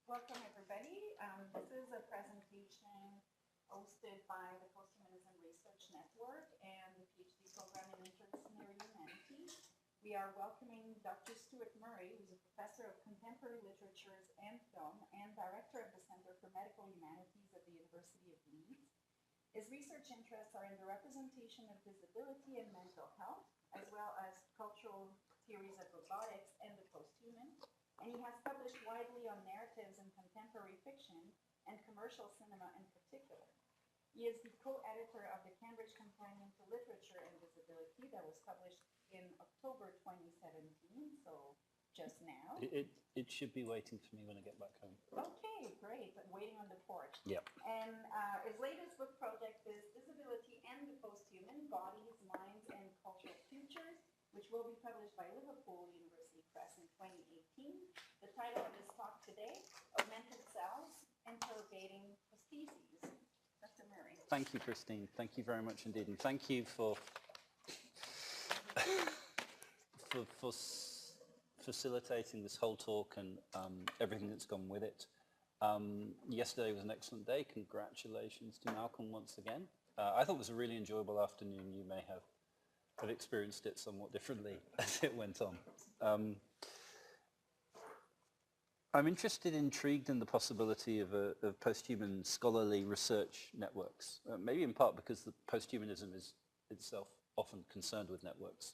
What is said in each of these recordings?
Welcome, everybody. This is a presentation hosted by the Posthumanism Research Network and the PhD program in Interdisciplinary Humanities. We are welcoming Dr. Stuart Murray, who's a professor of contemporary literatures and film and director of the Center for Medical Humanities at the University of Leeds. His research interests are in the representation of disability and mental health, as well as cultural theories of robotics and the posthuman. And he has published widely on narratives in contemporary fiction and commercial cinema in particular. He is the co-editor of the Cambridge Companion to Literature and Disability that was published in October 2017, so just now. It should be waiting for me when I get back home. Okay, great. I'm waiting on the porch. Yeah. And his latest book project is Disability and the Posthuman, Bodies, Minds, and Cultural Futures, which will be published by Liverpool University Press in 2018. The title of his talk today, Augmented Selves, Interrogating Prostheses. Dr. Murray. Thank you, Christine. Thank you very much indeed. And thank you for facilitating this whole talk and everything that's gone with it. Yesterday was an excellent day. Congratulations to Malcolm once again. I thought it was a really enjoyable afternoon. You may have experienced it somewhat differently as it went on. I'm intrigued in the possibility of posthuman scholarly research networks, maybe in part because the posthumanism is itself often concerned with networks.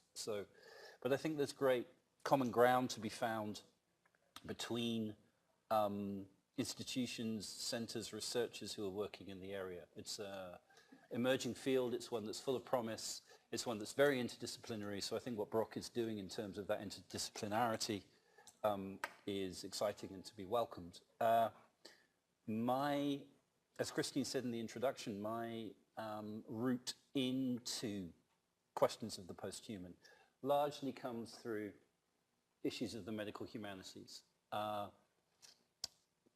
But I think there's great common ground to be found between institutions, centers, researchers who are working in the area. It's an emerging field. It's one that's full of promise. It's one that's very interdisciplinary. So I think what Brock is doing in terms of that interdisciplinarity is exciting and to be welcomed. As Christine said in the introduction, my route into questions of the posthuman largely comes through issues of the medical humanities,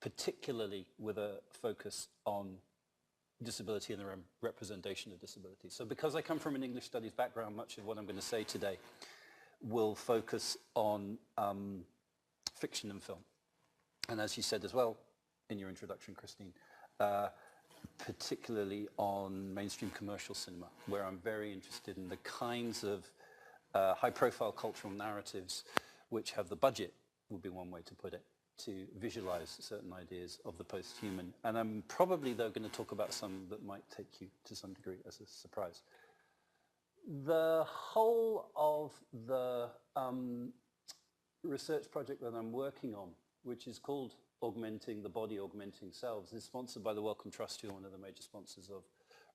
particularly with a focus on disability and the representation of disability. So because I come from an English studies background, much of what I'm going to say today will focus on fiction and film. And as you said as well in your introduction, Christine, particularly on mainstream commercial cinema, where I'm very interested in the kinds of high-profile cultural narratives which have the budget, would be one way to put it, to visualize certain ideas of the posthuman. And I'm probably, though, going to talk about some that might take you to some degree as a surprise. The whole of the research project that I'm working on, which is called Augmenting the Body, Augmenting Selves, is sponsored by the Wellcome Trust, who are one of the major sponsors of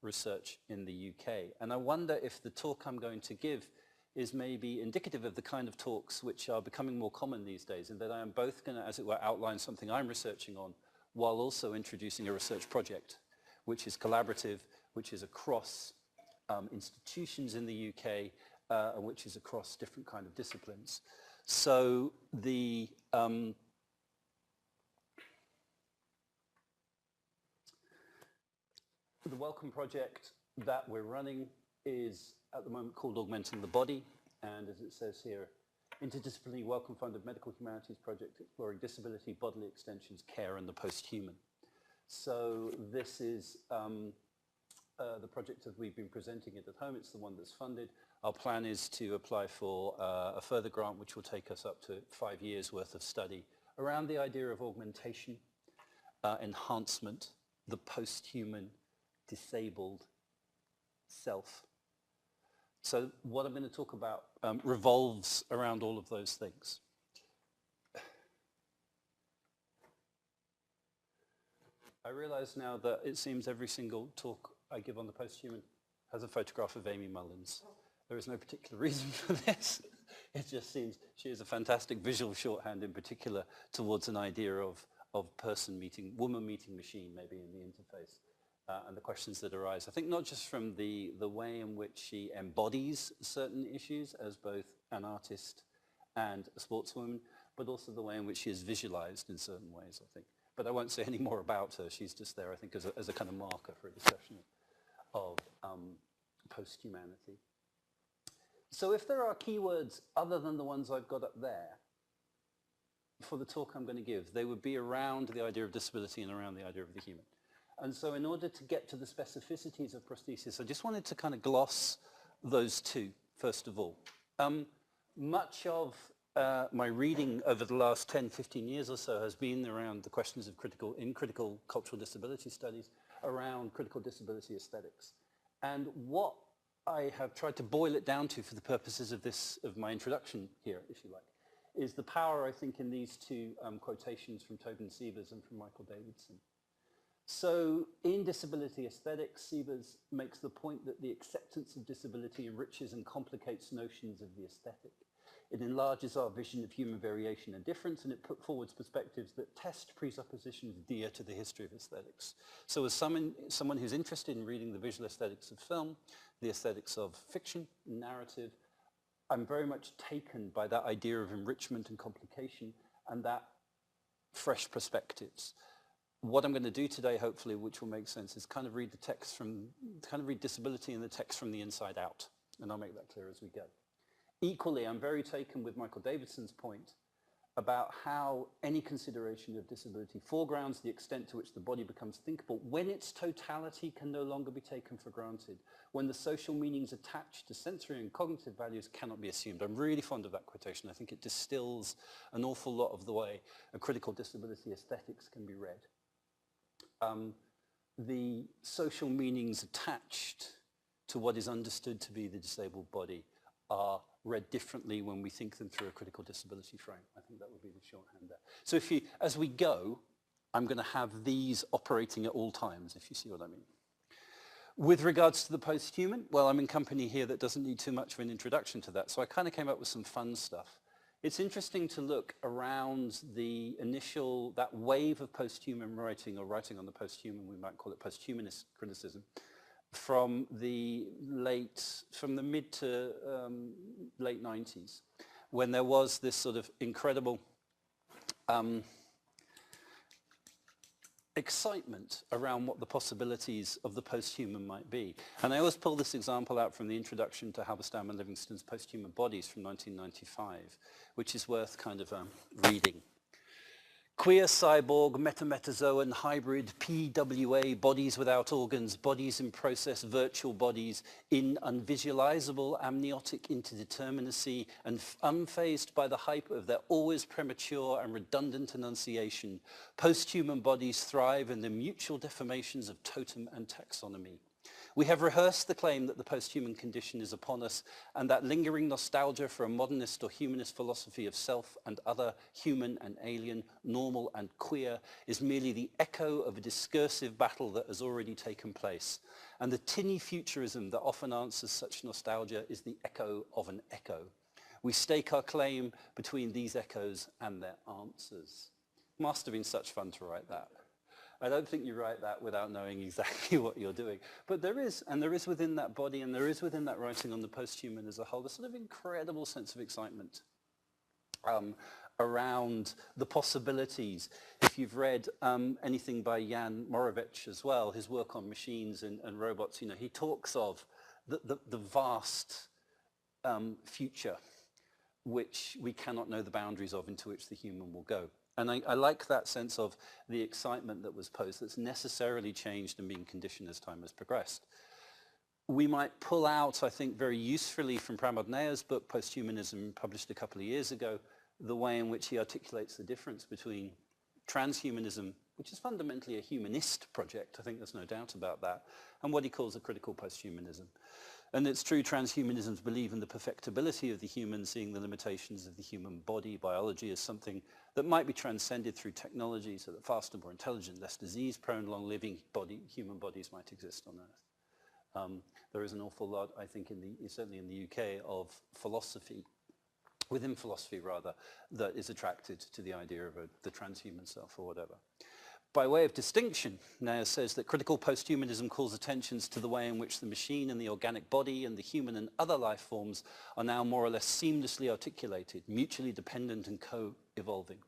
research in the UK. And I wonder if the talk I'm going to give is maybe indicative of the kind of talks which are becoming more common these days, in that I am both going to, as it were, outline something I'm researching on, while also introducing a research project, which is collaborative, which is across institutions in the UK, and which is across different kind of disciplines. So the Wellcome project that we're running is at the moment called Augmenting the Body, and as it says here, interdisciplinary Wellcome-funded medical humanities project exploring disability, bodily extensions, care, and the posthuman. So this is the project that we've been presenting it at home. It's the one that's funded. Our plan is to apply for a further grant, which will take us up to 5 years worth of study around the idea of augmentation, enhancement, the posthuman, disabled self. So what I'm going to talk about revolves around all of those things. I realize now that it seems every single talk I give on the posthuman has a photograph of Amy Mullins. There is no particular reason for this. It just seems she is a fantastic visual shorthand, in particular towards an idea of person meeting, woman meeting machine, maybe in the interface. And the questions that arise, I think, not just from the way in which she embodies certain issues as both an artist and a sportswoman, but also the way in which she is visualized in certain ways, I think. But I won't say any more about her. She's just there, I think, as a kind of marker for a discussion of posthumanity. So if there are keywords other than the ones I've got up there for the talk I'm going to give. They would be around the idea of disability and around the idea of the human. And so in order to get to the specificities of prosthesis, I just wanted to kind of gloss those two, first of all. Much of my reading over the last 10, 15 years or so has been around the questions of critical cultural disability studies, around critical disability aesthetics. And what I have tried to boil it down to for the purposes of my introduction here, if you like, is the power, I think, in these two quotations from Tobin Sievers and from Michael Davidson. So in disability aesthetics, Sievers makes the point that the acceptance of disability enriches and complicates notions of the aesthetic. It enlarges our vision of human variation and difference, and it put forward perspectives that test presuppositions dear to the history of aesthetics. So as someone who's interested in reading the visual aesthetics of film, the aesthetics of fiction, narrative, I'm very much taken by that idea of enrichment and complication and that fresh perspectives. What I'm going to do today, hopefully, which will make sense, is kind of read the text from, read disability and the text from the inside out. And I'll make that clear as we go. Equally, I'm very taken with Michael Davidson's point about how any consideration of disability foregrounds the extent to which the body becomes thinkable when its totality can no longer be taken for granted, when the social meanings attached to sensory and cognitive values cannot be assumed. I'm really fond of that quotation. I think it distills an awful lot of the way a critical disability aesthetics can be read. The social meanings attached to what is understood to be the disabled body are read differently when we think them through a critical disability frame. I think that would be the shorthand there. So as we go, I'm going to have these operating at all times, if you see what I mean. With regards to the posthuman, well, I'm in company here that doesn't need too much of an introduction to that, so I kind of came up with some fun stuff. It's interesting to look around the that wave of posthuman writing, or writing on the posthuman, we might call it posthumanist criticism, from the mid to late 90s, when there was this sort of incredible excitement around what the possibilities of the posthuman might be. And I always pull this example out from the introduction to Halberstam and Livingston's Posthuman Bodies from 1995, which is worth kind of reading. Queer, cyborg, metametazoan, hybrid, PWA, bodies without organs, bodies in process, virtual bodies, in unvisualizable amniotic interdeterminacy, and unfazed by the hype of their always premature and redundant enunciation, posthuman bodies thrive in the mutual deformations of totem and taxonomy. We have rehearsed the claim that the posthuman condition is upon us, and that lingering nostalgia for a modernist or humanist philosophy of self and other, human and alien, normal and queer, is merely the echo of a discursive battle that has already taken place. And the tinny futurism that often answers such nostalgia is the echo of an echo. We stake our claim between these echoes and their answers. Must have been such fun to write that. I don't think you write that without knowing exactly what you're doing. But there is within that body, and there is within that writing on the posthuman as a whole, a sort of incredible sense of excitement around the possibilities. If you've read anything by Jan Moravec as well, his work on machines and robots, you know, he talks of the vast future which we cannot know the boundaries of, into which the human will go. And I like that sense of the excitement that was posed that's necessarily changed and been conditioned as time has progressed. We might pull out, I think, very usefully from Pramod Nayar's book, Posthumanism, published a couple of years ago, the way in which he articulates the difference between transhumanism, which is fundamentally a humanist project, I think there's no doubt about that, and what he calls a critical posthumanism. And it's true, transhumanisms believe in the perfectibility of the human, seeing the limitations of the human body, biology, as something that might be transcended through technology, so that faster, more intelligent, less disease-prone, long-living human bodies might exist on Earth. There is an awful lot, I think, certainly in the UK, of philosophy, within philosophy rather, that is attracted to the idea of the transhuman self or whatever. By way of distinction, Nayar says that critical posthumanism calls attentions to the way in which the machine and the organic body and the human and other life forms are now more or less seamlessly articulated, mutually dependent and co-evolving.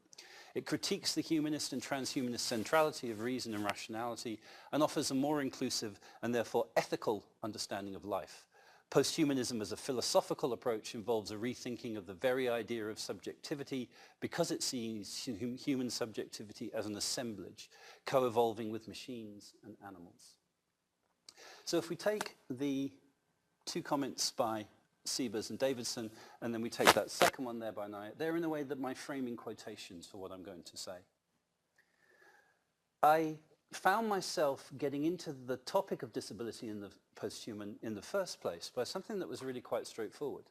It critiques the humanist and transhumanist centrality of reason and rationality and offers a more inclusive and therefore ethical understanding of life. Posthumanism as a philosophical approach involves a rethinking of the very idea of subjectivity because it sees human subjectivity as an assemblage, co-evolving with machines and animals. So if we take the two comments by Siebers and Davidson, and then we take that second one there by Nye, they're in a way that my framing quotations for what I'm going to say. I found myself getting into the topic of disability in the posthuman in the first place by something that was really quite straightforward.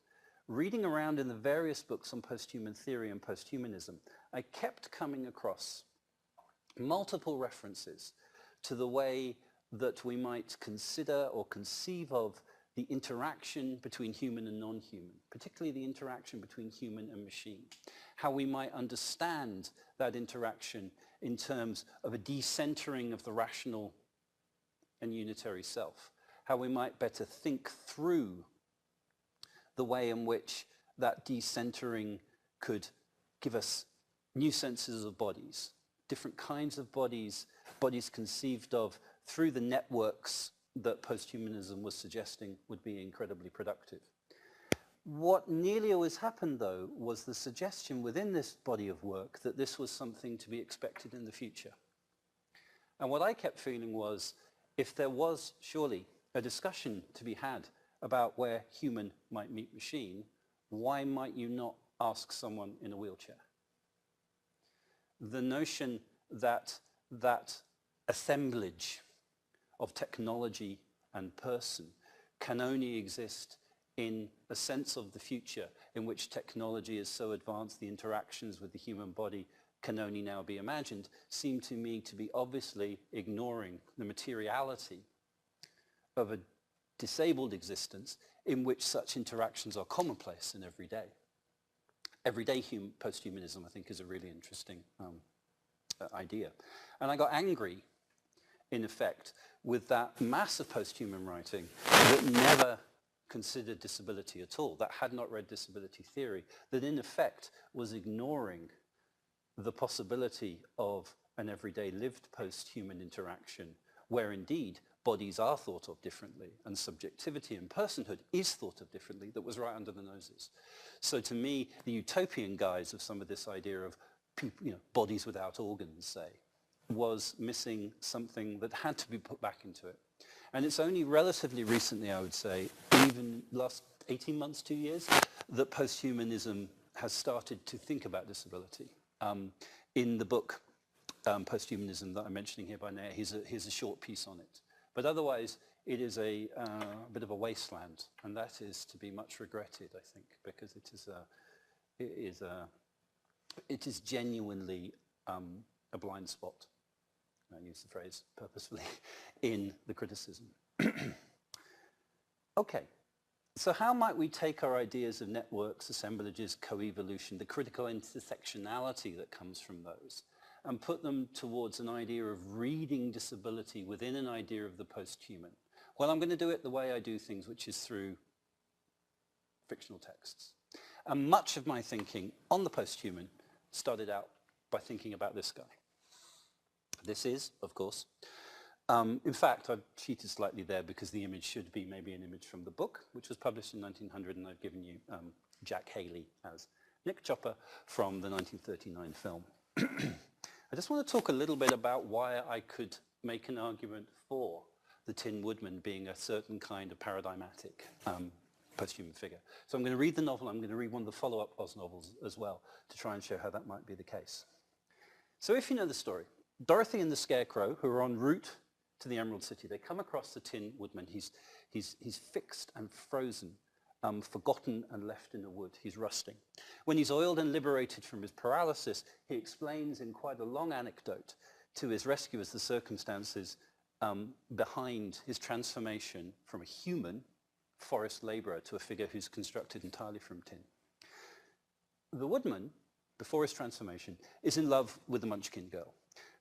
Reading around in the various books on posthuman theory and posthumanism, I kept coming across multiple references to the way that we might consider or conceive of the interaction between human and non-human, particularly the interaction between human and machine. How we might understand that interaction in terms of a decentering of the rational and unitary self. How we might better think through the way in which that decentering could give us new senses of bodies, different kinds of bodies, bodies conceived of through the networks that posthumanism was suggesting would be incredibly productive. What nearly always happened, though, was the suggestion within this body of work that this was something to be expected in the future. And what I kept feeling was, if there was surely a discussion to be had about where human might meet machine, why might you not ask someone in a wheelchair? The notion that that assemblage of technology and person can only exist in a sense of the future in which technology is so advanced the interactions with the human body can only now be imagined, seemed to me to be obviously ignoring the materiality of a disabled existence in which such interactions are commonplace and everyday. Everyday posthumanism, I think, is a really interesting idea. And I got angry, in effect, with that mass of posthuman writing that never considered disability at all, that had not read disability theory, that in effect was ignoring the possibility of an everyday lived posthuman interaction where indeed bodies are thought of differently and subjectivity and personhood is thought of differently, that was right under the noses. So to me, the utopian guise of some of this idea of bodies without organs, say, was missing something that had to be put back into it. And it's only relatively recently, I would say, even last 18 months, 2 years, that posthumanism has started to think about disability. In the book, Posthumanism, that I'm mentioning here by now, here's a short piece on it. But otherwise, it is a bit of a wasteland, and that is to be much regretted, I think, because it is genuinely a blind spot. I use the phrase purposefully in the criticism. Okay, so how might we take our ideas of networks, assemblages, co-evolution, the critical intersectionality that comes from those, and put them towards an idea of reading disability within an idea of the posthuman? Well, I'm going to do it the way I do things, which is through fictional texts. And much of my thinking on the posthuman started out by thinking about this guy. This is, of course, in fact, I've cheated slightly there because the image should be maybe an image from the book, which was published in 1900, and I've given you Jack Haley as Nick Chopper from the 1939 film. I just want to talk a little bit about why I could make an argument for the Tin Woodman being a certain kind of paradigmatic posthuman figure. So I'm going to read the novel, I'm going to read one of the follow-up Oz novels as well to try and show how that might be the case. So if you know the story, Dorothy and the Scarecrow, who are en route to the Emerald City, they come across the Tin Woodman. He's fixed and frozen, forgotten and left in the wood. He's rusting. When he's oiled and liberated from his paralysis, he explains in quite a long anecdote to his rescuers the circumstances behind his transformation from a human forest laborer to a figure who's constructed entirely from tin. The Woodman, before his transformation, is in love with the Munchkin girl.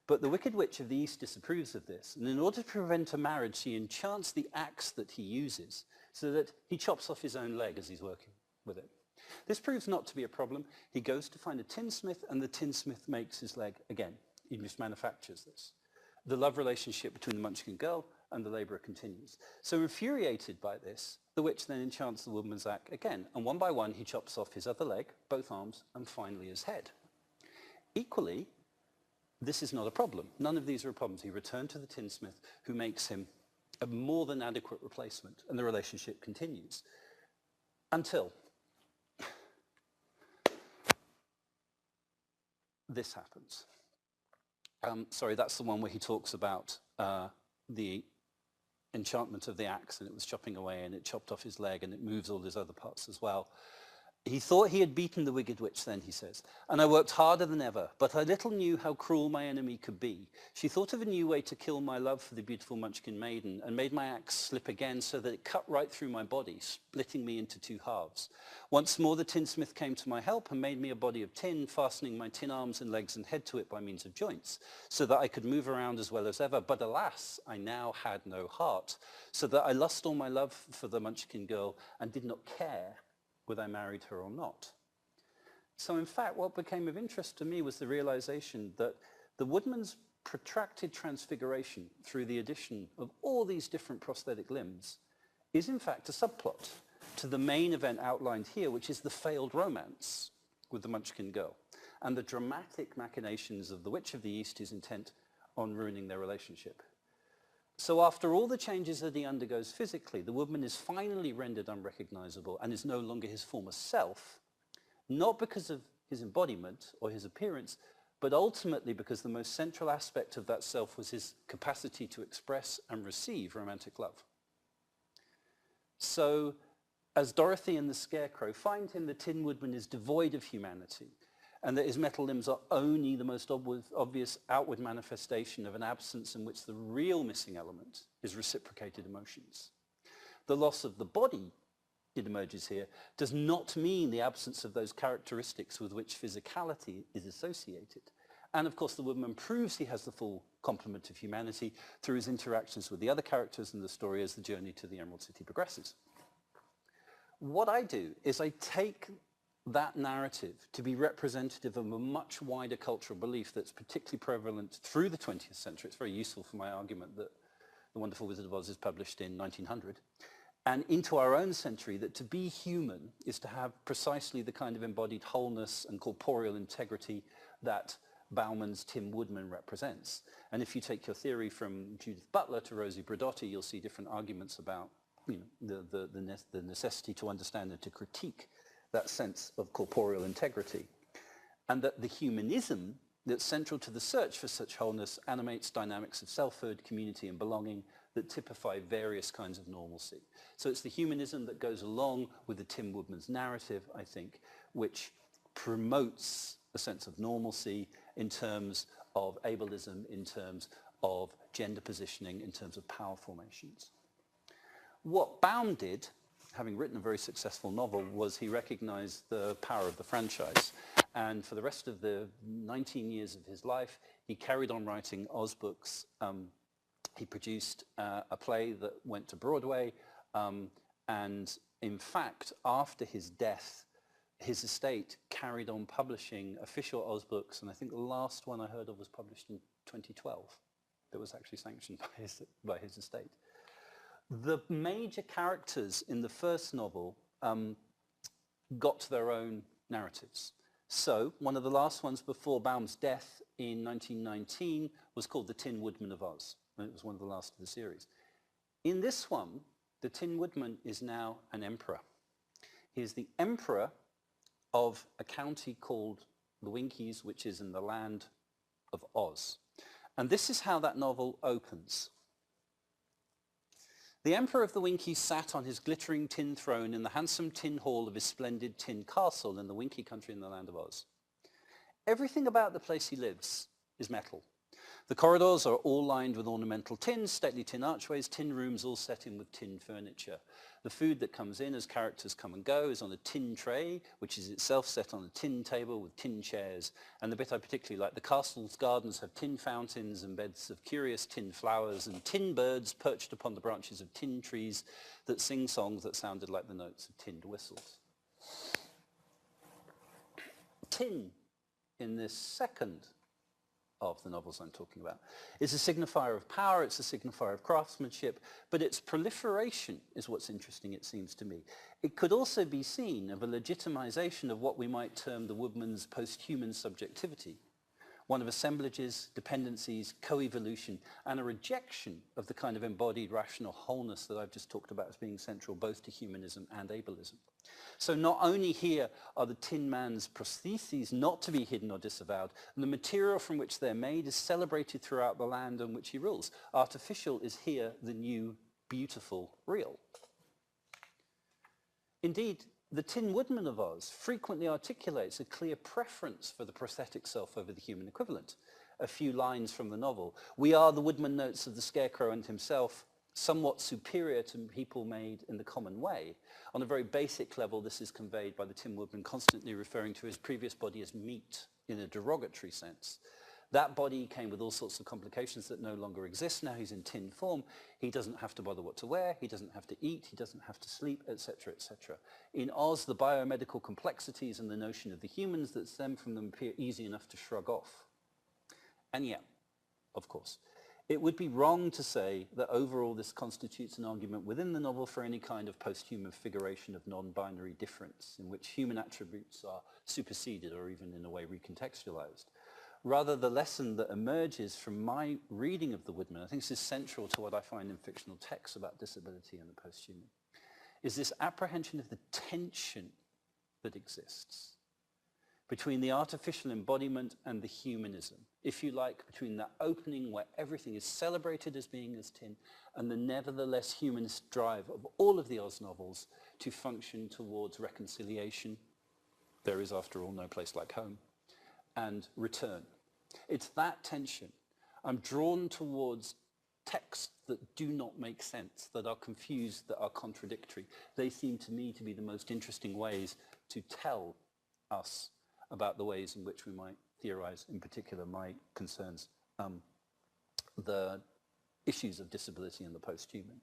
But the Wicked Witch of the East disapproves of this, and in order to prevent a marriage, she enchants the axe that he uses so that he chops off his own leg as he's working with it. This proves not to be a problem. He goes to find a tinsmith, and the tinsmith makes his leg again. He mismanufactures this. The love relationship between the Munchkin girl and the labourer continues. So infuriated by this, the witch then enchants the woodman's axe again, and one by one he chops off his other leg, both arms, and finally his head. Equally, this is not a problem. None of these are problems. He returned to the tinsmith, who makes him a more than adequate replacement, and the relationship continues. Until this happens. Sorry, that's the one where he talks about the enchantment of the axe, and it was chopping away, and it chopped off his leg, and it moves all his other parts as well. He thought he had beaten the wicked witch then, he says, and I worked harder than ever, but I little knew how cruel my enemy could be. She thought of a new way to kill my love for the beautiful Munchkin maiden, and made my axe slip again so that it cut right through my body, splitting me into two halves. Once more the tinsmith came to my help and made me a body of tin, fastening my tin arms and legs and head to it by means of joints, so that I could move around as well as ever. But alas, I now had no heart, so that I lost all my love for the Munchkin girl and did not care whether I married her or not. So in fact, what became of interest to me was the realization that the woodman's protracted transfiguration through the addition of all these different prosthetic limbs is in fact a subplot to the main event outlined here, which is the failed romance with the Munchkin girl and the dramatic machinations of the Witch of the East, who's intent on ruining their relationship. So after all the changes that he undergoes physically, the woodman is finally rendered unrecognizable and is no longer his former self, not because of his embodiment or his appearance, but ultimately because the most central aspect of that self was his capacity to express and receive romantic love. So, as Dorothy and the Scarecrow find him, the Tin Woodman is devoid of humanity, and that his metal limbs are only the most obvious outward manifestation of an absence in which the real missing element is reciprocated emotions. The loss of the body, it emerges here, does not mean the absence of those characteristics with which physicality is associated. And of course the woodman proves he has the full complement of humanity through his interactions with the other characters in the story as the journey to the Emerald City progresses. What I do is I take that narrative to be representative of a much wider cultural belief that's particularly prevalent through the 20th century. It's very useful for my argument that The Wonderful Wizard of Oz is published in 1900. And into our own century, that to be human is to have precisely the kind of embodied wholeness and corporeal integrity that Bauman's Tim Woodman represents. And if you take your theory from Judith Butler to Rosie Bradotti, you'll see different arguments about the necessity to understand and to critique that sense of corporeal integrity. And that the humanism that's central to the search for such wholeness animates dynamics of selfhood, community and belonging that typify various kinds of normalcy. So it's the humanism that goes along with the Tim Woodman's narrative, I think, which promotes a sense of normalcy in terms of ableism, in terms of gender positioning, in terms of power formations. What Baum did, having written a very successful novel, was he recognized the power of the franchise. And for the rest of the 19 years of his life, he carried on writing Oz books. He produced a play that went to Broadway. And in fact, after his death, his estate carried on publishing official Oz books. And I think the last one I heard of was published in 2012. That was actually sanctioned by his estate. The major characters in the first novel got their own narratives. So one of the last ones before Baum's death in 1919 was called The Tin Woodman of Oz. And it was one of the last of the series. In this one, the Tin Woodman is now an emperor. He is the emperor of a county called the Winkies, which is in the land of Oz. And this is how that novel opens. The Emperor of the Winkies sat on his glittering tin throne in the handsome tin hall of his splendid tin castle in the Winkie country in the land of Oz. Everything about the place he lives is metal. The corridors are all lined with ornamental tin, stately tin archways, tin rooms all set in with tin furniture. The food that comes in as characters come and go is on a tin tray, which is itself set on a tin table with tin chairs. And the bit I particularly like, the castle's gardens have tin fountains and beds of curious tin flowers and tin birds perched upon the branches of tin trees that sing songs that sounded like the notes of tinned whistles. Tin in this second of the novels I'm talking about. It's a signifier of power, it's a signifier of craftsmanship, but its proliferation is what's interesting, it seems to me. It could also be seen as a legitimization of what we might term the woodman's posthuman subjectivity, one of assemblages, dependencies, co-evolution, and a rejection of the kind of embodied rational wholeness that I've just talked about as being central both to humanism and ableism. So not only here are the Tin Man's prostheses not to be hidden or disavowed, and the material from which they're made is celebrated throughout the land on which he rules. Artificial is here the new, beautiful, real. Indeed, the Tin Woodman of Oz frequently articulates a clear preference for the prosthetic self over the human equivalent. A few lines from the novel. We are, the woodman notes of the scarecrow and himself, somewhat superior to people made in the common way. On a very basic level, this is conveyed by the Tin Woodman constantly referring to his previous body as meat in a derogatory sense. That body came with all sorts of complications that no longer exist. Now he's in tin form. He doesn't have to bother what to wear. He doesn't have to eat. He doesn't have to sleep, etc., etc. In Oz, the biomedical complexities and the notion of the humans that stem from them appear easy enough to shrug off. And yet, of course, it would be wrong to say that overall this constitutes an argument within the novel for any kind of posthuman figuration of non-binary difference in which human attributes are superseded or even in a way recontextualized. Rather, the lesson that emerges from my reading of the Woodman, I think this is central to what I find in fictional texts about disability and the posthuman, is this apprehension of the tension that exists between the artificial embodiment and the humanism, if you like, between that opening where everything is celebrated as being as tin and the nevertheless humanist drive of all of the Oz novels to function towards reconciliation. There is, after all, no place like home. And return. It's that tension. I'm drawn towards texts that do not make sense, that are confused, that are contradictory. They seem to me to be the most interesting ways to tell us about the ways in which we might theorize, in particular my concerns, the issues of disability and the posthuman.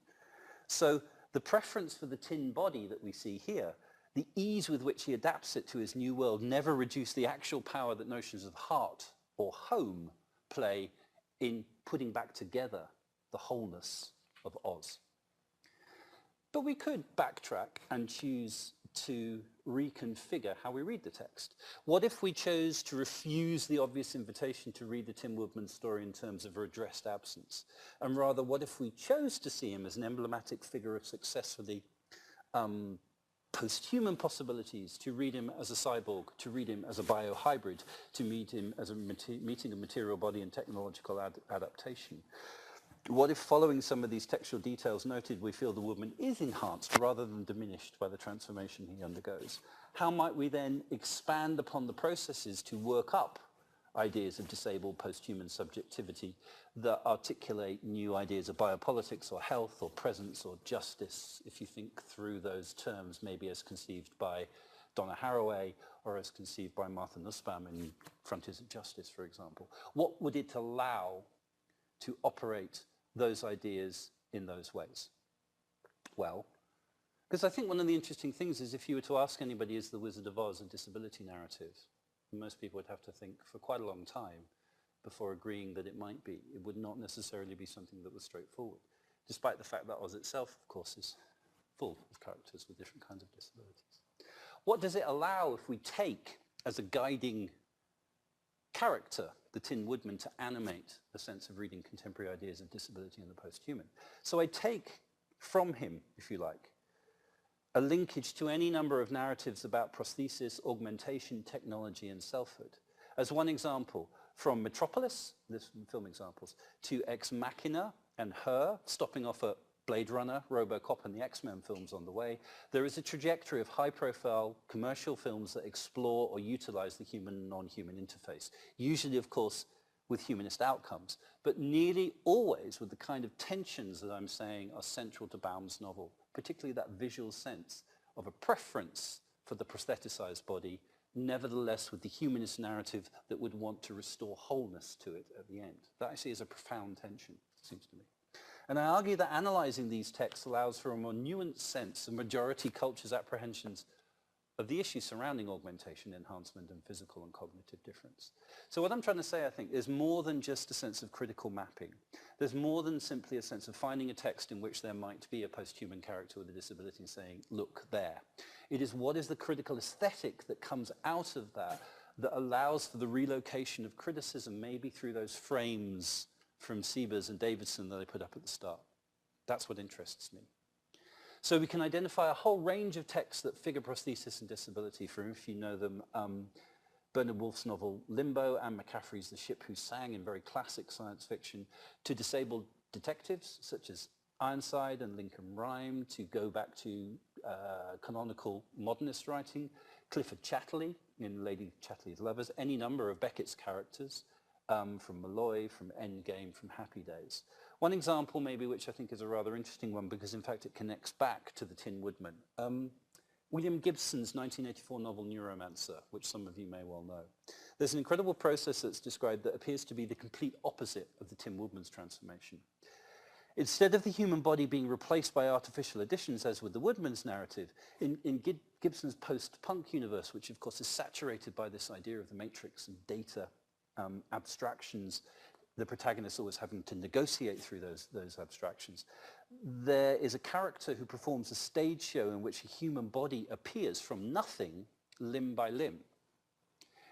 So the preference for the tin body that we see here, the ease with which he adapts it to his new world, never reduce the actual power that notions of heart or home play in putting back together the wholeness of Oz. But we could backtrack and choose to reconfigure how we read the text. What if we chose to refuse the obvious invitation to read the Tin Woodman story in terms of redressed absence? And rather, what if we chose to see him as an emblematic figure of successfully posthuman possibilities, to read him as a cyborg, to read him as a biohybrid, to meet him as a meeting of material body and technological adaptation? What if, following some of these textual details noted, we feel the woodman is enhanced rather than diminished by the transformation he undergoes? How might we then expand upon the processes to work up ideas of disabled posthuman subjectivity that articulate new ideas of biopolitics or health or presence or justice, if you think through those terms, maybe as conceived by Donna Haraway or as conceived by Martha Nussbaum in Frontiers of Justice, for example? What would it allow to operate those ideas in those ways? Well, because I think one of the interesting things is if you were to ask anybody, is The Wizard of Oz a disability narrative? Most people would have to think for quite a long time before agreeing that it might be. It would not necessarily be something that was straightforward, despite the fact that Oz itself, of course, is full of characters with different kinds of disabilities. What does it allow if we take as a guiding character the Tin Woodman to animate the sense of reading contemporary ideas of disability and the posthuman? So I take from him, if you like, a linkage to any number of narratives about prosthesis, augmentation, technology, and selfhood. As one example, from Metropolis, this from film examples, to Ex Machina and Her, stopping off at Blade Runner, RoboCop, and the X-Men films on the way, there is a trajectory of high-profile commercial films that explore or utilize the human and non-human interface, usually, of course, with humanist outcomes, but nearly always with the kind of tensions that I'm saying are central to Baum's novel, particularly that visual sense of a preference for the prostheticized body, nevertheless with the humanist narrative that would want to restore wholeness to it at the end. That I see as a profound tension, it seems to me. And I argue that analyzing these texts allows for a more nuanced sense of majority culture's apprehensions of the issues surrounding augmentation, enhancement, and physical and cognitive difference. So what I'm trying to say, I think, is more than just a sense of critical mapping. There's more than simply a sense of finding a text in which there might be a posthuman character with a disability and saying, look there. It is what is the critical aesthetic that comes out of that that allows for the relocation of criticism, maybe through those frames from Siebers and Davidson that I put up at the start. That's what interests me. So we can identify a whole range of texts that figure prosthesis and disability. For if you know them, Bernard Woolf's novel Limbo, Anne McCaffrey's The Ship Who Sang in very classic science fiction, to disabled detectives such as Ironside and Lincoln Rhyme, to go back to canonical modernist writing, Clifford Chatterley in Lady Chatterley's Lovers, any number of Beckett's characters, from Malloy, from Endgame, from Happy Days. One example maybe, which I think is a rather interesting one, because in fact it connects back to the Tin Woodman. William Gibson's 1984 novel Neuromancer, which some of you may well know. There's an incredible process that's described that appears to be the complete opposite of the Tin Woodman's transformation. Instead of the human body being replaced by artificial additions, as with the Woodman's narrative, in Gibson's post-punk universe, which of course is saturated by this idea of the matrix and data abstractions, the protagonist always having to negotiate through those abstractions. There is a character who performs a stage show in which a human body appears from nothing, limb by limb,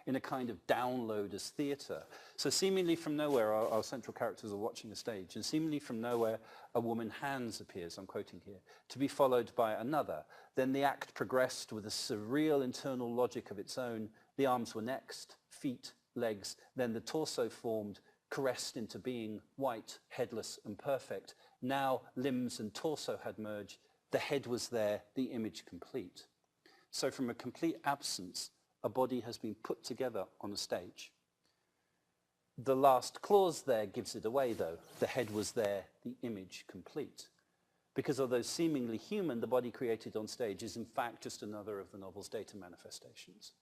in a kind of download as theatre. So seemingly from nowhere, our central characters are watching a stage, and seemingly from nowhere, a woman hands appears, I'm quoting here, to be followed by another. Then the act progressed with a surreal internal logic of its own. The arms were next, feet, legs, then the torso formed, caressed into being, white, headless and perfect. Now limbs and torso had merged, the head was there, the image complete. So from a complete absence, a body has been put together on a stage. The last clause there gives it away though. The head was there, the image complete. Because although seemingly human, the body created on stage is in fact just another of the novel's data manifestations.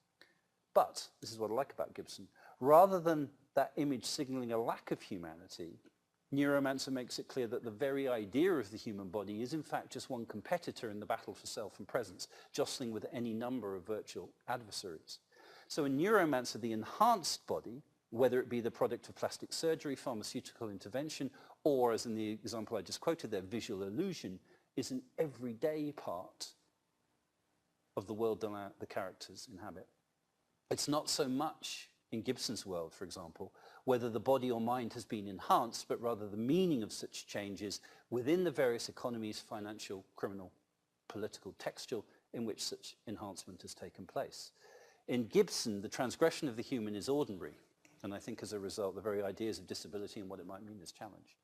But, this is what I like about Gibson, rather than that image signaling a lack of humanity, Neuromancer makes it clear that the very idea of the human body is in fact just one competitor in the battle for self and presence, jostling with any number of virtual adversaries. So in Neuromancer, the enhanced body, whether it be the product of plastic surgery, pharmaceutical intervention, or as in the example I just quoted there, visual illusion, is an everyday part of the world that the characters inhabit. It's not so much in Gibson's world, for example, whether the body or mind has been enhanced, but rather the meaning of such changes within the various economies, financial, criminal, political, textual, in which such enhancement has taken place. In Gibson, the transgression of the human is ordinary, and I think as a result, the very ideas of disability and what it might mean is challenged.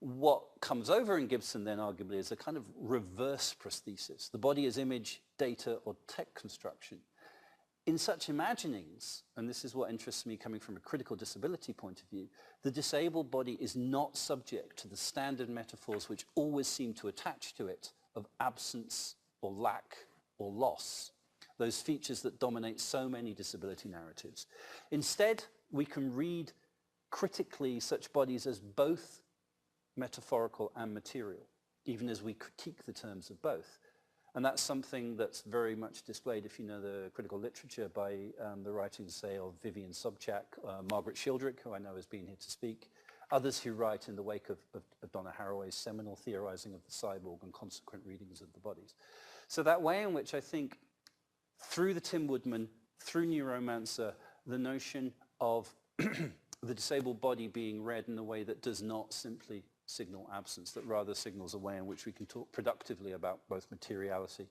What comes over in Gibson then arguably is a kind of reverse prosthesis. The body as image, data, or tech construction. In such imaginings, and this is what interests me coming from a critical disability point of view, the disabled body is not subject to the standard metaphors which always seem to attach to it of absence or lack or loss, those features that dominate so many disability narratives. Instead, we can read critically such bodies as both metaphorical and material, even as we critique the terms of both. And that's something that's very much displayed, if you know the critical literature, by the writings, say, of Vivian Sobchak, Margaret Shieldrick, who I know has been here to speak, others who write in the wake of Donna Haraway's seminal theorizing of the cyborg and consequent readings of the bodies. So that way in which I think, through the Tin Woodman, through Neuromancer, the notion of the disabled body being read in a way that does not simply signal absence, that rather signals a way in which we can talk productively about both materiality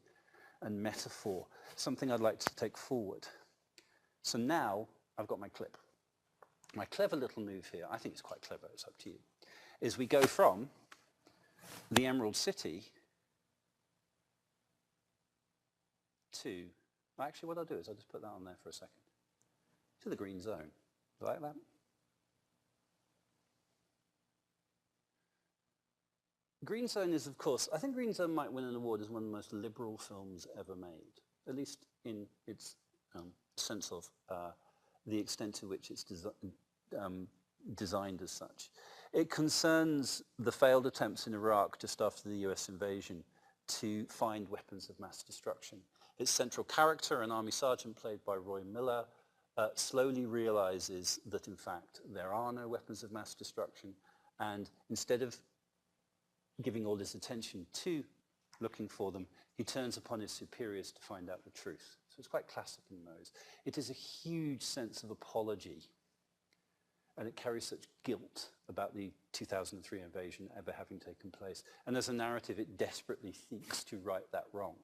and metaphor, something I'd like to take forward. So now I've got my clip. My clever little move here, I think it's quite clever, it's up to you, is we go from the Emerald City to, actually what I'll do is I'll just put that on there for a second, to the green zone. You like that? Green Zone is, of course, I think Green Zone might win an award as one of the most liberal films ever made, at least in its sense of the extent to which it's designed as such. It concerns the failed attempts in Iraq just after the US invasion to find weapons of mass destruction. its central character, an army sergeant played by Roy Miller, slowly realizes that in fact there are no weapons of mass destruction, and instead of giving all his attention to looking for them, he turns upon his superiors to find out the truth. So it's quite classic in those. It is a huge sense of apology, and it carries such guilt about the 2003 invasion ever having taken place. And as a narrative, it desperately seeks to right that wrong.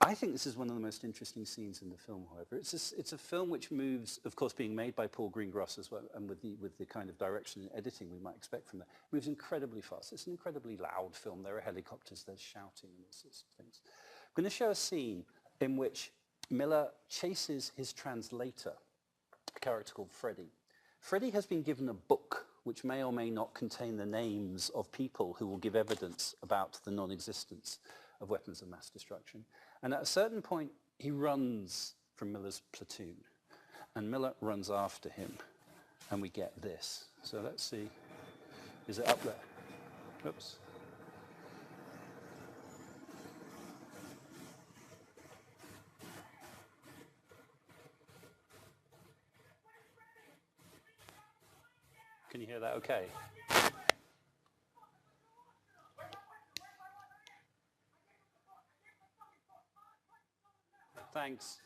I think this is one of the most interesting scenes in the film, however. It's a film which moves, of course, being made by Paul Greengross as well, and with the kind of direction and editing we might expect from that, moves incredibly fast. It's an incredibly loud film. There are helicopters, there's shouting and all sorts of things. I'm going to show a scene in which Miller chases his translator, a character called Freddie. Freddie has been given a book which may or may not contain the names of people who will give evidence about the non-existence of weapons of mass destruction. And at a certain point, he runs from Miller's platoon, and Miller runs after him, and we get this. So let's see, is it up there? Oops. Can you hear that okay? Thanks.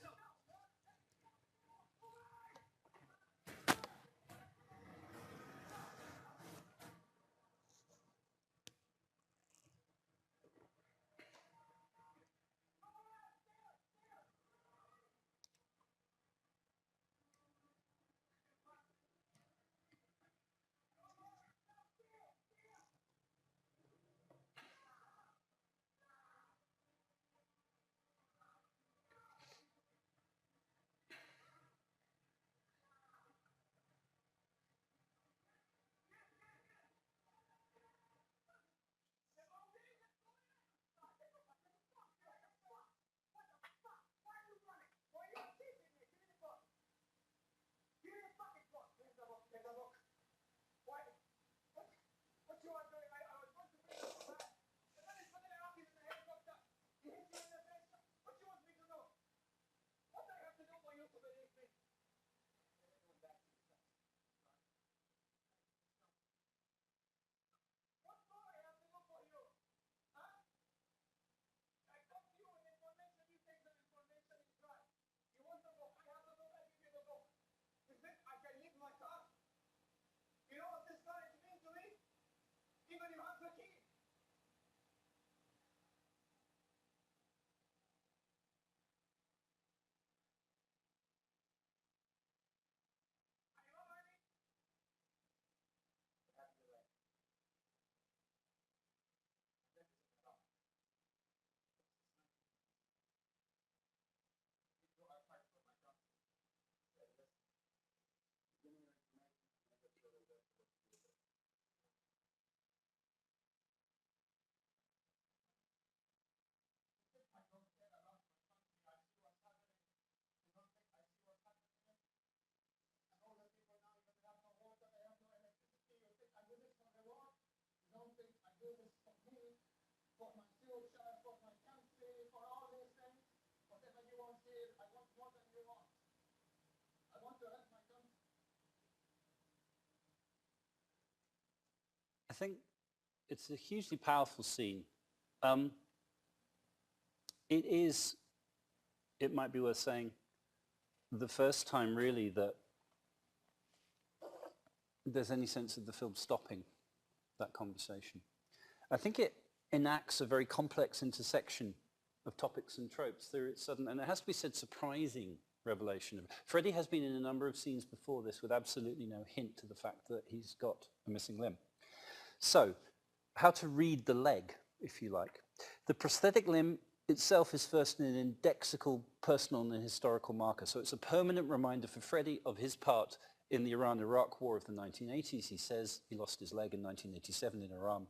I think it's a hugely powerful scene. It might be worth saying, the first time really that there's any sense of the film stopping that conversation. I think it enacts a very complex intersection of topics and tropes. There is sudden, and it has to be said, surprising revelation. Freddie has been in a number of scenes before this with absolutely no hint to the fact that he's got a missing limb. So, how to read the leg, if you like. The prosthetic limb itself is first an indexical, personal and historical marker. So it's a permanent reminder for Freddie of his part in the Iran-Iraq War of the 1980s. He says he lost his leg in 1987 in Iran.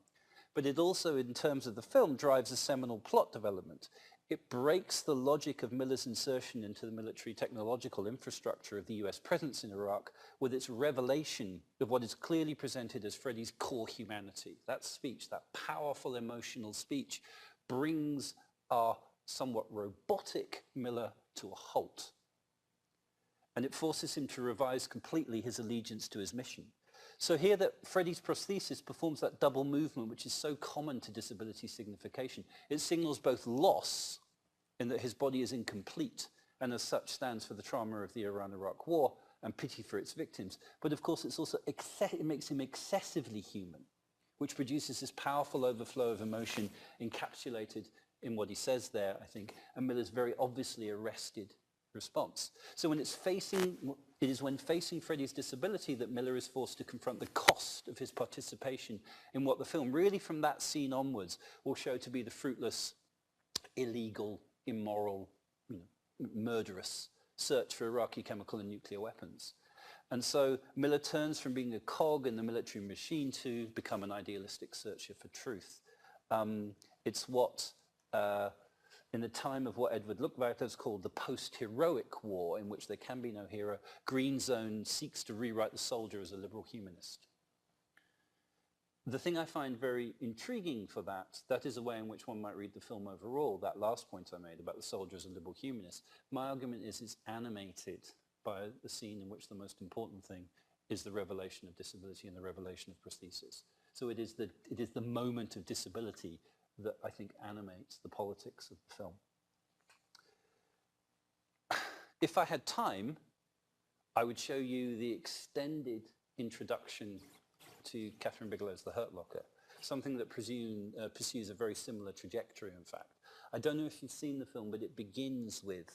But it also, in terms of the film, drives a seminal plot development. It breaks the logic of Miller's insertion into the military technological infrastructure of the US presence in Iraq with its revelation of what is clearly presented as Freddie's core humanity. That speech, that powerful emotional speech, brings our somewhat robotic Miller to a halt. And it forces him to revise completely his allegiance to his mission. So here that Freddie's prosthesis performs that double movement which is so common to disability signification. It signals both loss in that his body is incomplete and as such stands for the trauma of the Iran-Iraq War and pity for its victims. But of course it's also, it makes him excessively human, which produces this powerful overflow of emotion encapsulated in what he says there, I think, and Miller's very obviously arrested response. So when it is when facing Freddie's disability that Miller is forced to confront the cost of his participation in what the film really from that scene onwards will show to be the fruitless, illegal, immoral, murderous search for Iraqi chemical and nuclear weapons. And so Miller turns from being a cog in the military machine to become an idealistic searcher for truth. It's what, in the time of what Edward Luckwerk has called the post-heroic war, in which there can be no hero, Green Zone seeks to rewrite the soldier as a liberal humanist. The thing I find very intriguing for that is a way in which one might read the film overall, that last point I made about the soldier as a liberal humanist. My argument is it's animated by the scene in which the most important thing is the revelation of disability and the revelation of prosthesis. So it is the moment of disability that I think animates the politics of the film. If I had time, I would show you the extended introduction to Catherine Bigelow's The Hurt Locker, something that pursues a very similar trajectory, in fact. I don't know if you've seen the film, but it begins with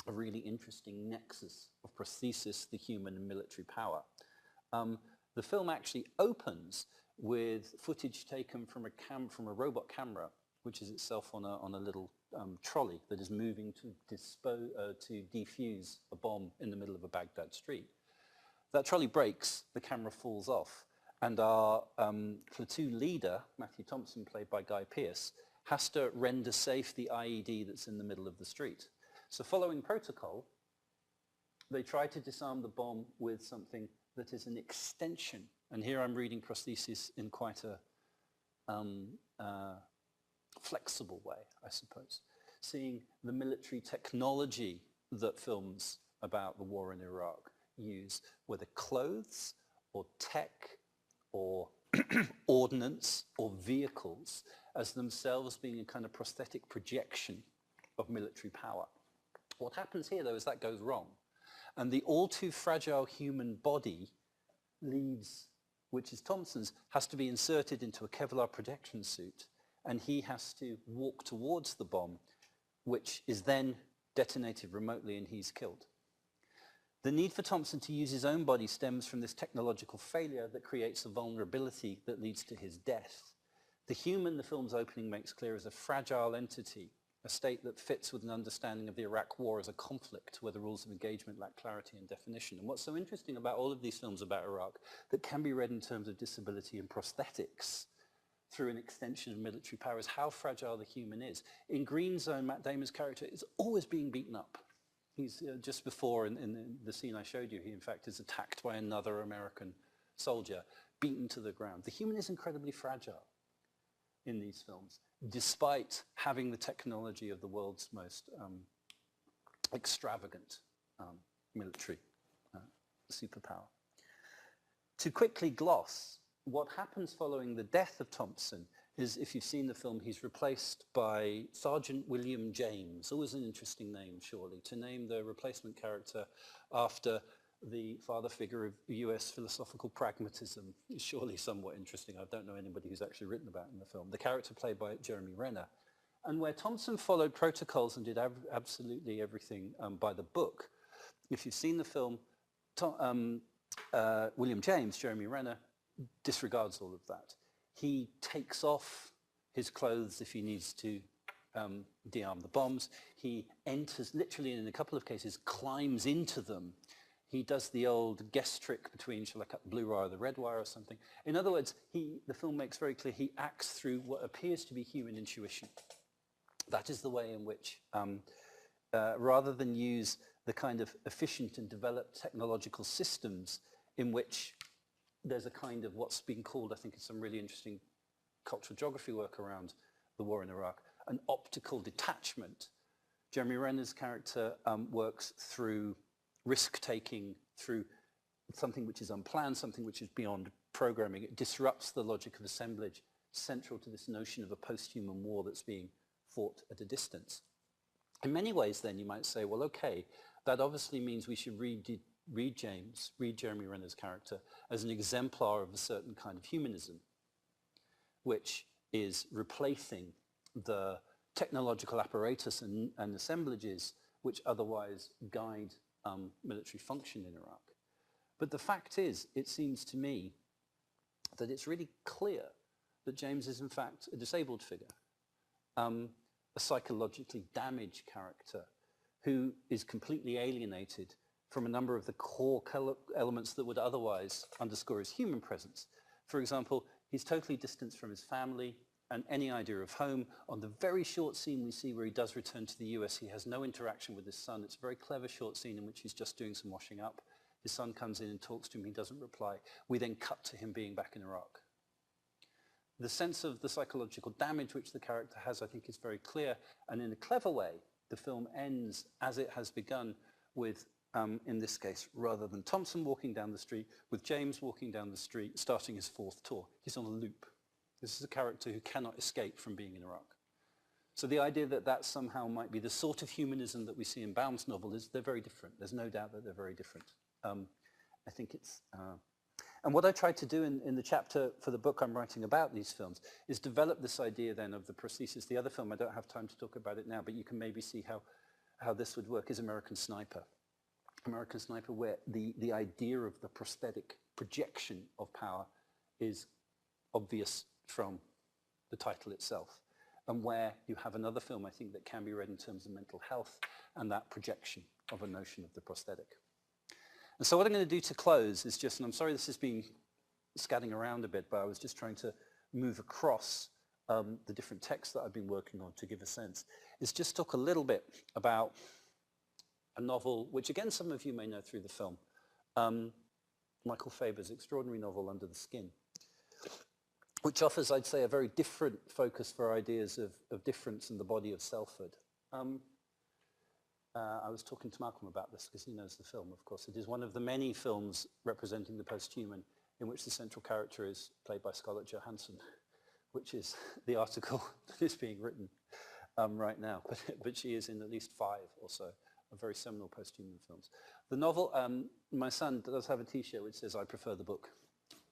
a really interesting nexus of prosthesis, the human, and military power. The film actually opens with footage taken from a robot camera, which is itself on a little trolley that is moving to defuse a bomb in the middle of a Baghdad street. That trolley breaks, the camera falls off, and our platoon leader, Matthew Thompson, played by Guy Pearce, has to render safe the IED that's in the middle of the street. So following protocol, they try to disarm the bomb with something that is an extension. And here I'm reading prosthesis in quite a flexible way, I suppose. Seeing the military technology that films about the war in Iraq use, whether clothes or tech or ordnance or vehicles, as themselves being a kind of prosthetic projection of military power. What happens here, though, is that goes wrong. And the all too fragile human body leaves, which is Thompson's, has to be inserted into a Kevlar protection suit, and he has to walk towards the bomb, which is then detonated remotely and he's killed. The need for Thompson to use his own body stems from this technological failure that creates a vulnerability that leads to his death. The human, the film's opening makes clear, is a fragile entity, a state that fits with an understanding of the Iraq War as a conflict where the rules of engagement lack clarity and definition. And what's so interesting about all of these films about Iraq that can be read in terms of disability and prosthetics through an extension of military power is how fragile the human is. In Green Zone, Matt Damon's character is always being beaten up. He's just before, in the scene I showed you, he in fact is attacked by another American soldier, beaten to the ground. The human is incredibly fragile in these films, despite having the technology of the world's most extravagant military superpower. To quickly gloss, what happens following the death of Thompson is, if you've seen the film, he's replaced by Sergeant William James. Always an interesting name, surely. To name the replacement character after the father figure of US philosophical pragmatism is surely somewhat interesting. I don't know anybody who's actually written about it in the film. The character played by Jeremy Renner. And where Thompson followed protocols and did absolutely everything by the book, if you've seen the film, William James, Jeremy Renner, disregards all of that. He takes off his clothes if he needs to de-arm the bombs. He enters, literally in a couple of cases, climbs into them. He does the old guess trick between, shall I cut the blue wire or the red wire or something. In other words, the film makes very clear he acts through what appears to be human intuition. That is the way in which, rather than use the kind of efficient and developed technological systems in which there's a kind of what's been called, I think, in some really interesting cultural geography work around the war in Iraq, an optical detachment. Jeremy Renner's character works through risk-taking, through something which is unplanned, something which is beyond programming. It disrupts the logic of assemblage, central to this notion of a post-human war that's being fought at a distance. In many ways, then, you might say, well, okay, that obviously means we should read Jeremy Renner's character as an exemplar of a certain kind of humanism, which is replacing the technological apparatus and assemblages which otherwise guide military function in Iraq. But the fact is, it seems to me that it's really clear that James is in fact a disabled figure, a psychologically damaged character who is completely alienated from a number of the core elements that would otherwise underscore his human presence. For example, he's totally distanced from his family and any idea of home. On the very short scene we see where he does return to the US, he has no interaction with his son. It's a very clever short scene in which he's just doing some washing up. His son comes in and talks to him, he doesn't reply. We then cut to him being back in Iraq. The sense of the psychological damage which the character has, I think, is very clear. And in a clever way, the film ends as it has begun with, in this case, rather than Thompson walking down the street, with James walking down the street, starting his fourth tour. He's on a loop. This is a character who cannot escape from being in Iraq. So the idea that that somehow might be the sort of humanism that we see in Baum's novel is they're very different. There's no doubt that they're very different. I think it's... And what I tried to do in the chapter for the book I'm writing about these films is develop this idea then of the prosthesis. The other film, I don't have time to talk about it now, but you can maybe see how this would work, is American Sniper. American Sniper, where the idea of the prosthetic projection of power is obvious from the title itself, and where you have another film, I think, that can be read in terms of mental health and that projection of a notion of the prosthetic. And so what I'm going to do to close is just, and I'm sorry this has been scattering around a bit, but I was just trying to move across the different texts that I've been working on to give a sense, is just talk a little bit about a novel, which again some of you may know through the film, Michael Faber's extraordinary novel, Under the Skin, which offers, I'd say, a very different focus for ideas of difference in the body of selfhood. I was talking to Malcolm about this because he knows the film, of course. It is one of the many films representing the posthuman in which the central character is played by Scarlett Johansson, which is the article that is being written right now. But she is in at least 5 or so of very seminal posthuman films. The novel, my son does have a T-shirt which says, "I prefer the book."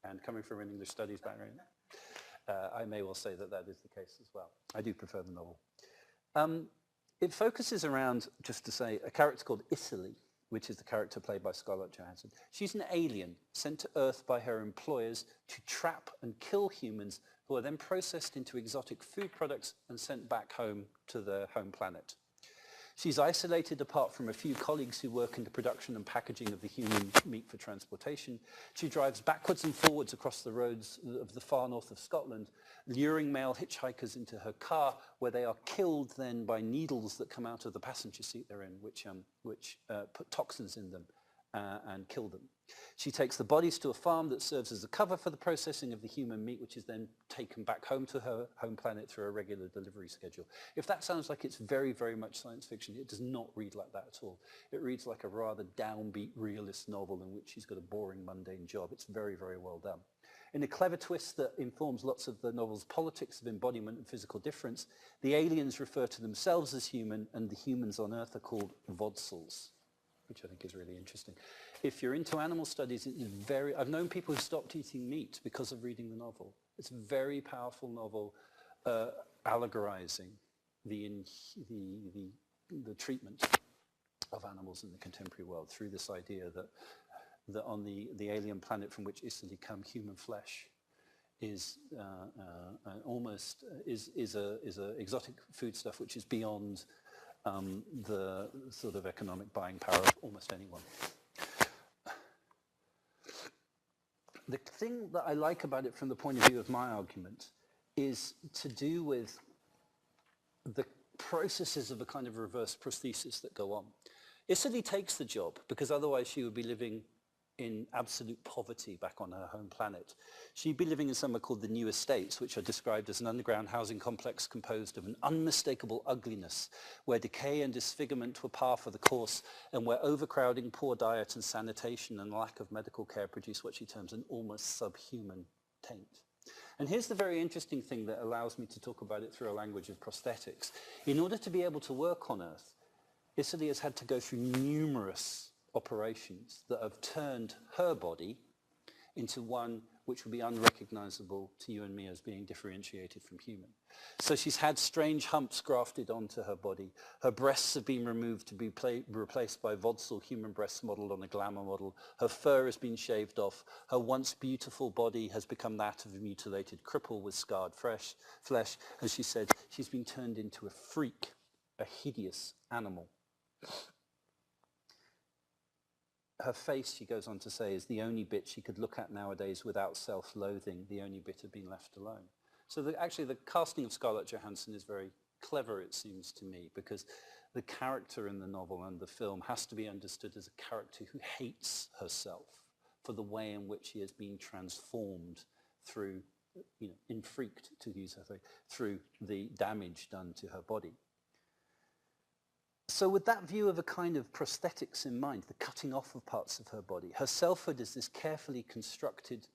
And coming from an English studies background, I may well say that that is the case as well. I do prefer the novel. It focuses around, just to say, a character called Italy, which is the character played by Scarlett Johansson. She's an alien sent to Earth by her employers to trap and kill humans who are then processed into exotic food products and sent back home to their home planet. She's isolated apart from a few colleagues who work in the production and packaging of the human meat for transportation. She drives backwards and forwards across the roads of the far north of Scotland, luring male hitchhikers into her car, where they are killed then by needles that come out of the passenger seat they're in, which put toxins in them and kill them. She takes the bodies to a farm that serves as a cover for the processing of the human meat, which is then taken back home to her home planet through a regular delivery schedule. If that sounds like it's very, very much science fiction, it does not read like that at all. It reads like a rather downbeat realist novel in which she's got a boring, mundane job. It's very, very well done. In a clever twist that informs lots of the novel's politics of embodiment and physical difference, the aliens refer to themselves as human, and the humans on Earth are called vodsels, which I think is really interesting. If you're into animal studies, it's very... I've known people who stopped eating meat because of reading the novel. It's a very powerful novel allegorizing the treatment of animals in the contemporary world through this idea that on the alien planet from which Italy come, human flesh is almost a exotic foodstuff which is beyond the sort of economic buying power of almost anyone. The thing that I like about it from the point of view of my argument is to do with the processes of a kind of reverse prosthesis that go on. Italy takes the job because otherwise she would be living in absolute poverty back on her home planet. She'd be living in somewhere called the New Estates, which are described as an underground housing complex composed of an unmistakable ugliness, where decay and disfigurement were par for the course, and where overcrowding, poor diet and sanitation and lack of medical care produce what she terms an almost subhuman taint. And here's the very interesting thing that allows me to talk about it through a language of prosthetics. In order to be able to work on Earth, Italy has had to go through numerous operations that have turned her body into one which would be unrecognizable to you and me as being differentiated from human. So she's had strange humps grafted onto her body. Her breasts have been removed to be replaced by Vodsel human breasts modeled on a glamour model. Her fur has been shaved off. Her once beautiful body has become that of a mutilated cripple with scarred flesh. As she said, she's been turned into a freak, a hideous animal. Her face, she goes on to say, is the only bit she could look at nowadays without self-loathing, the only bit had been left alone. So actually the casting of Scarlett Johansson is very clever, it seems to me, because the character in the novel and the film has to be understood as a character who hates herself for the way in which she has been transformed through, infreaked, to use her phrase, through the damage done to her body. So with that view of a kind of prosthetics in mind, the cutting off of parts of her body, her selfhood is this carefully constructed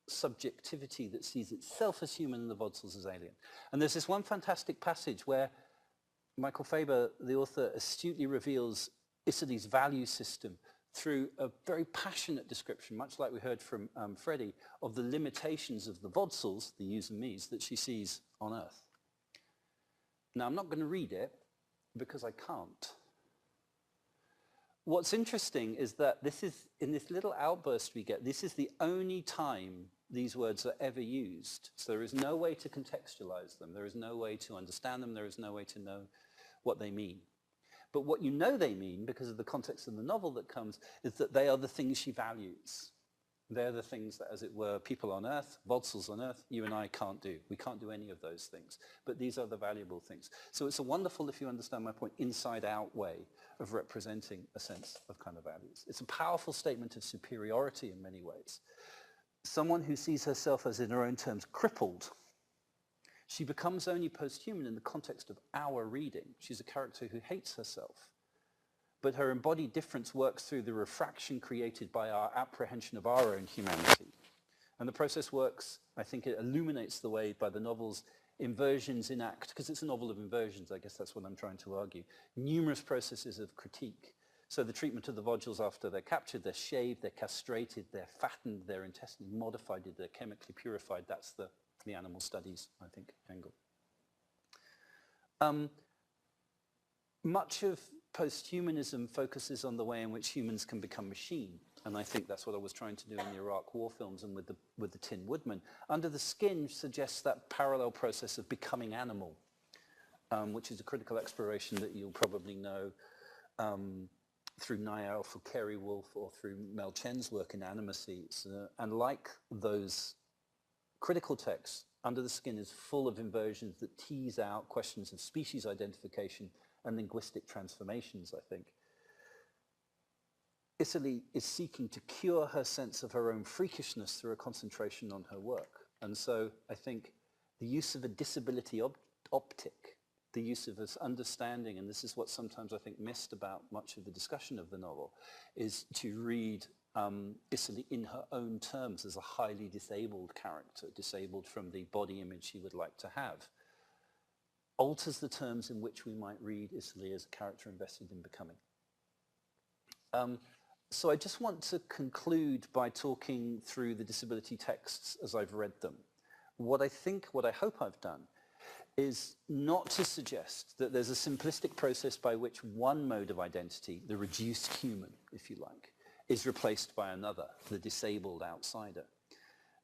subjectivity that sees itself as human and the Vodsels as alien. And there's this one fantastic passage where Michael Faber, the author, astutely reveals Italy's value system through a very passionate description, much like we heard from Freddie, of the limitations of the Vodsels, the yous and me's, that she sees on Earth. Now, I'm not going to read it, because I can't. What's interesting is that this is, in this little outburst we get, this is the only time these words are ever used. So there is no way to contextualize them. There is no way to understand them. There is no way to know what they mean. But what you know they mean, because of the context of the novel that comes, is that they are the things she values. They're the things that, as it were, people on Earth, Vodsels on Earth, you and I can't do. We can't do any of those things. But these are the valuable things. So it's a wonderful, if you understand my point, inside-out way of representing a sense of kind of values. It's a powerful statement of superiority in many ways. Someone who sees herself as, in her own terms, crippled, she becomes only posthuman in the context of our reading. She's a character who hates herself. But her embodied difference works through the refraction created by our apprehension of our own humanity. And the process works, I think it illuminates the way by the novel's inversions in act, because it's a novel of inversions, I guess that's what I'm trying to argue, numerous processes of critique. So the treatment of the Vodsels after they're captured, they're shaved, they're castrated, they're fattened, they're intestinally modified, they're chemically purified. That's the animal studies, I think, angle. Much of posthumanism focuses on the way in which humans can become machine. And I think that's what I was trying to do in the Iraq War films and with the Tin Woodman. Under the Skin suggests that parallel process of becoming animal, which is a critical exploration that you'll probably know through Niall for Kerry Wolf or through Mel Chen's work in Animacy. And like those critical texts, Under the Skin is full of inversions that tease out questions of species identification and linguistic transformations, I think. Italy is seeking to cure her sense of her own freakishness through a concentration on her work. And so I think the use of a disability optic, the use of this understanding, and this is what sometimes I think missed about much of the discussion of the novel, is to read Italy in her own terms as a highly disabled character, disabled from the body image she would like to have, alters the terms in which we might read Italy as a character invested in becoming. So I just want to conclude by talking through the disability texts as I've read them. What I hope I've done is not to suggest that there's a simplistic process by which one mode of identity, the reduced human, if you like, is replaced by another, the disabled outsider.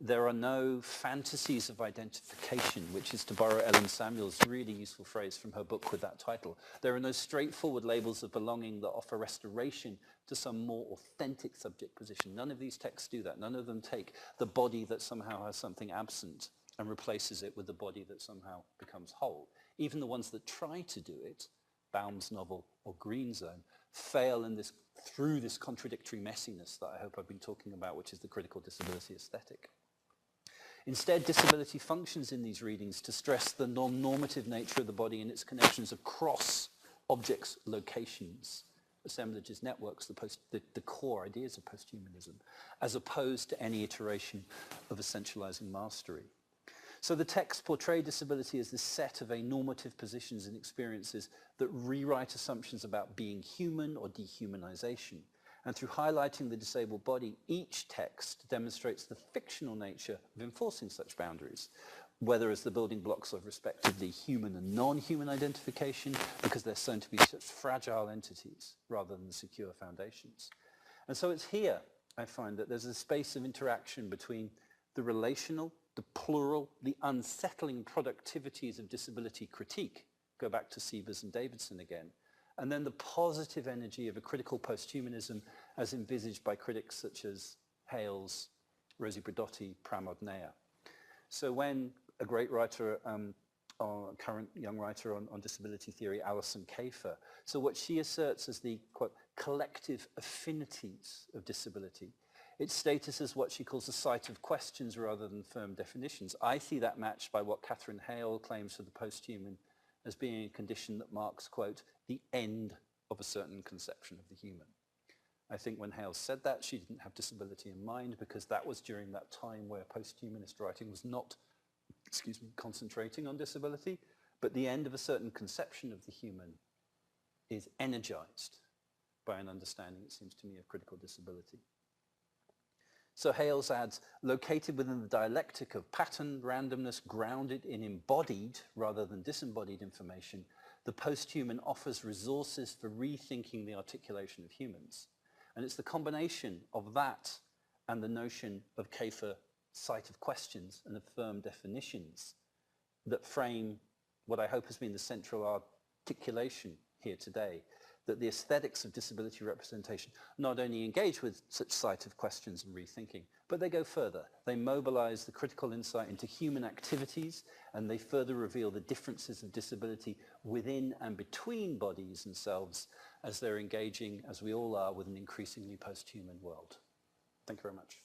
There are no fantasies of identification, which is, to borrow Ellen Samuel's really useful phrase from her book with that title. There are no straightforward labels of belonging that offer restoration to some more authentic subject position. None of these texts do that. None of them take the body that somehow has something absent and replaces it with the body that somehow becomes whole. Even the ones that try to do it Baum's novel, or Green Zone, fail in this, through this contradictory messiness that I hope I've been talking about, which is the critical disability aesthetic. Instead, disability functions in these readings to stress the non-normative nature of the body and its connections across objects, locations, assemblages, networks, the core ideas of posthumanism, as opposed to any iteration of essentializing mastery. So the texts portray disability as this set of anormative positions and experiences that rewrite assumptions about being human or dehumanization. And through highlighting the disabled body, each text demonstrates the fictional nature of enforcing such boundaries, whether as the building blocks of respectively human and non-human identification, because they're shown to be such fragile entities rather than secure foundations. And so it's here, I find, that there's a space of interaction between the relational, the plural, the unsettling productivities of disability critique, go back to Sievers and Davidson again, and then the positive energy of a critical posthumanism as envisaged by critics such as Hales, Rosie Bradotti, Pramod Nair. So when a great writer, current young writer on disability theory, Alison Kafer, so what she asserts as the, quote, collective affinities of disability, its status as what she calls a site of questions rather than firm definitions. I see that matched by what Catherine Hale claims for the posthuman as being a condition that marks, quote, the end of a certain conception of the human. I think when Hale said that, she didn't have disability in mind, because that was during that time where posthumanist writing was not, concentrating on disability, but the end of a certain conception of the human is energized by an understanding, it seems to me, of critical disability. So Hales adds, located within the dialectic of pattern, randomness, grounded in embodied rather than disembodied information, the posthuman offers resources for rethinking the articulation of humans. And it's the combination of that and the notion of Kafer site of questions and of firm definitions that frame what I hope has been the central articulation here today, that the aesthetics of disability representation not only engage with such site of questions and rethinking, but they go further. They mobilize the critical insight into human activities, and they further reveal the differences of disability within and between bodies and selves as they're engaging, as we all are, with an increasingly posthuman world. Thank you very much.